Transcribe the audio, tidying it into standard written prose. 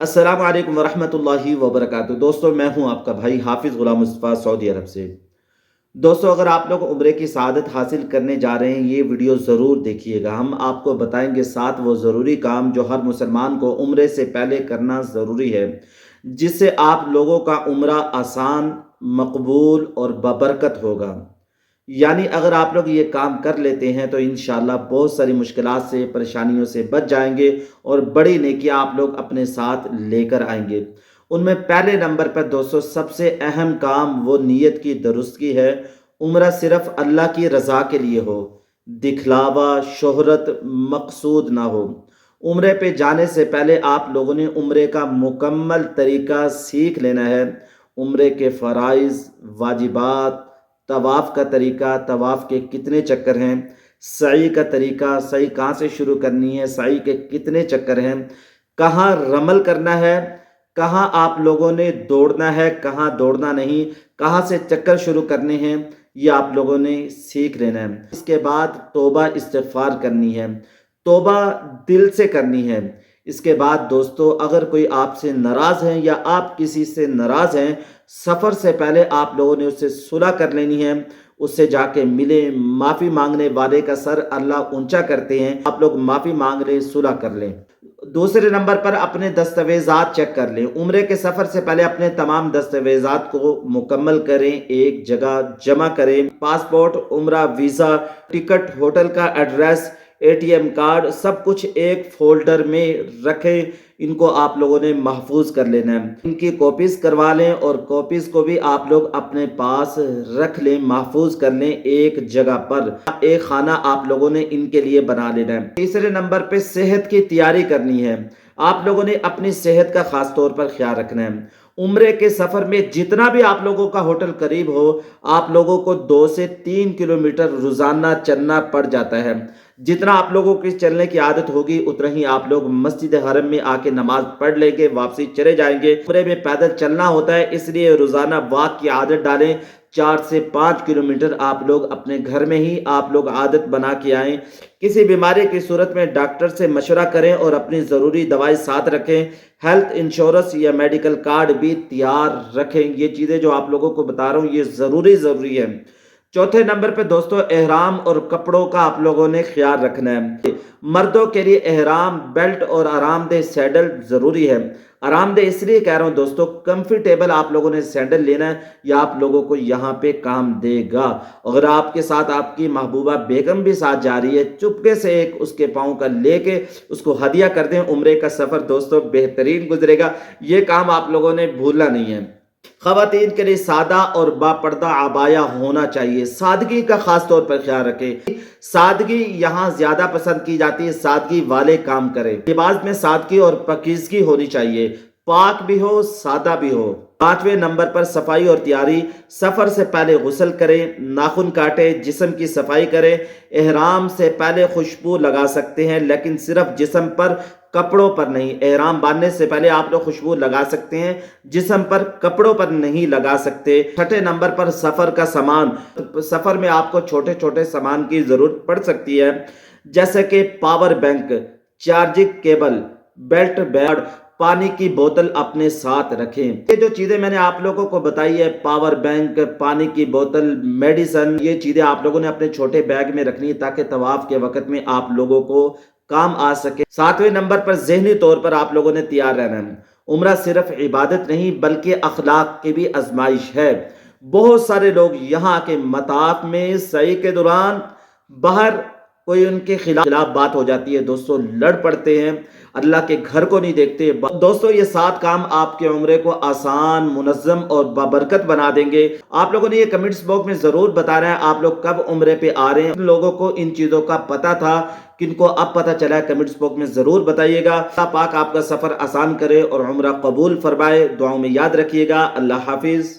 अस्सलाम वालेकुम वरहमतुल्लाहि वबरकातुहू। दोस्तों, मैं हूं आपका भाई हाफिज़ गुलाम मुस्तफ़ा सऊदी अरब से। दोस्तों, अगर आप लोग उम्रे की सआदत हासिल करने जा रहे हैं, ये वीडियो ज़रूर देखिएगा। हम आपको बताएंगे 7 वो ज़रूरी काम जो हर मुसलमान को उम्रे से पहले करना ज़रूरी है, जिससे आप लोगों का उम्रा आसान, मकबूल और बबरकत होगा। यानी अगर आप लोग ये काम कर लेते हैं तो इंशाअल्लाह बहुत सारी मुश्किलात से, परेशानियों से बच जाएंगे और बड़ी नेकियां आप लोग अपने साथ लेकर आएंगे। उनमें पहले नंबर पर दोस्तों सबसे अहम काम वो नीयत की दुरुस्ती है। उम्रा सिर्फ अल्लाह की रज़ा के लिए हो, दिखलावा, शोहरत मकसूद ना हो। उम्रे पे जाने से पहले आप लोगों ने उम्रे का मुकम्मल तरीका सीख लेना है। उम्रे के फ़राइज़, वाजिबात, तवाफ़ का तरीका, तवाफ़ के कितने चक्कर हैं, सई का तरीका, सई कहाँ से शुरू करनी है, सई के कितने चक्कर हैं, कहाँ रमल करना है, कहाँ आप लोगों ने दौड़ना है, कहाँ दौड़ना नहीं, कहाँ से चक्कर शुरू करने हैं, ये आप लोगों ने सीख लेना है। इसके बाद तौबा इस्तिग़फ़ार करनी है, तौबा दिल से करनी है। इसके बाद दोस्तों अगर कोई आपसे नाराज़ है या आप किसी से नाराज़ हैं, सफ़र से पहले आप लोगों ने उससे सुलह कर लेनी है। उससे जाके मिलें, माफ़ी मांगने वाले का सर अल्लाह ऊंचा करते हैं। आप लोग माफ़ी मांग लें, सुलह कर लें। दूसरे नंबर पर अपने दस्तावेज़ात चेक कर लें। उम्रे के सफ़र से पहले अपने तमाम दस्तावेज़ात को मुकम्मल करें, एक जगह जमा करें। पासपोर्ट, उम्रा वीज़ा, टिकट, होटल का एड्रेस, एटीएम कार्ड, सब कुछ एक फ़ोल्डर में रखें। इनको आप लोगों ने महफूज कर लेना है। इनकी कॉपीज़ करवा लें और कॉपीज़ को भी आप लोग अपने पास रख लें, महफूज कर लें एक जगह पर। एक खाना आप लोगों ने इनके लिए बना लेना है। तीसरे नंबर पे सेहत की तैयारी करनी है। आप लोगों ने अपनी सेहत का खास तौर पर ख्याल रखना है। उम्रे के सफ़र में जितना भी आप लोगों का होटल करीब हो, आप लोगों को 2 से 3 किलोमीटर रोज़ाना चलना पड़ जाता है। जितना आप लोगों की चलने की आदत होगी उतना ही आप लोग मस्जिद हरम में आके नमाज पढ़ लेंगे, वापसी चले जाएंगे। उम्रे में पैदल चलना होता है, इसलिए रोज़ाना वॉक की आदत डालें। 4 से 5 किलोमीटर आप लोग अपने घर में ही आप लोग आदत बना के आएँ। किसी बीमारी की सूरत में डॉक्टर से मशवरा करें और अपनी ज़रूरी दवाई साथ रखें। हेल्थ इंश्योरेंस या मेडिकल कार्ड भी तैयार रखें। ये चीज़ें जो आप लोगों को बता रहा हूँ ये ज़रूरी है। चौथे नंबर पे दोस्तों एहराम और कपड़ों का आप लोगों ने ख्याल रखना है। मर्दों के लिए एहराम, बेल्ट और आरामदेह सैंडल ज़रूरी है। आरामदेह इसलिए कह रहा हूँ दोस्तों, कंफर्टेबल आप लोगों ने सैंडल लेना है, या आप लोगों को यहाँ पे काम देगा। अगर आपके साथ आपकी महबूबा बेगम भी साथ जा रही है, चुपके से एक उसके पाँव का लेके उसको हदिया कर दें। उम्रे का सफ़र दोस्तों बेहतरीन गुजरेगा। ये काम आप लोगों ने भूलना नहीं है। ख़वातीन के लिए सादा और बापर्दा आबाया होना चाहिए। सादगी का खास तौर पर ख्याल रखें। सादगी यहाँ ज़्यादा पसंद की जाती है, सादगी वाले काम करें। लिबास में सादगी और पाकीज़गी होनी चाहिए, पाक भी हो, सादा भी हो। पांचवें नंबर पर सफाई और तैयारी। सफ़र से पहले गुस्ल करें, नाखून काटें, जिस्म की सफाई करें। एहराम से पहले खुशबू लगा सकते हैं, लेकिन सिर्फ जिस्म पर, कपड़ों पर नहीं। एहराम बांधने से पहले आप लोग खुशबू लगा सकते हैं, जिस्म पर, कपड़ों पर नहीं लगा सकते। छठे नंबर पर सफ़र का सामान। सफ़र में आपको छोटे छोटे सामान की ज़रूरत पड़ सकती है, जैसे कि power bank, charging cable, belt bag, पानी की बोतल अपने साथ रखें। ये जो चीज़ें मैंने आप लोगों को बताई है, पावर बैंक, पानी की बोतल, मेडिसन, ये चीज़ें आप लोगों ने अपने छोटे बैग में रखनी है ताकि तवाफ के वक़्त में आप लोगों को काम आ सके। सातवें नंबर पर ज़हनी तौर पर आप लोगों ने तैयार रहना है। उम्रा सिर्फ इबादत नहीं बल्कि अखलाक की भी आजमाइश है। बहुत सारे लोग यहाँ के मताफ में सही के दौरान बाहर कोई उनके खिलाफ बात हो जाती है दोस्तों, लड़ पड़ते हैं, अल्लाह के घर को नहीं देखते। दोस्तों ये 7 काम आपके उम्रे को आसान, मुनज़्ज़म और बाबरकत बना देंगे। आप लोगों ने ये कमेंट्स बॉक्स में ज़रूर बताना है आप लोग कब उम्रे पे आ रहे हैं। लोगों को इन चीज़ों का पता था, किनको अब पता चला है, कमेंट्स बॉक्स में ज़रूर बताइएगा। अल्लाह पाक आपका सफ़र आसान करे और उम्रा कबूल फरमाए। दुआओं में याद रखिएगा। अल्लाह हाफिज़।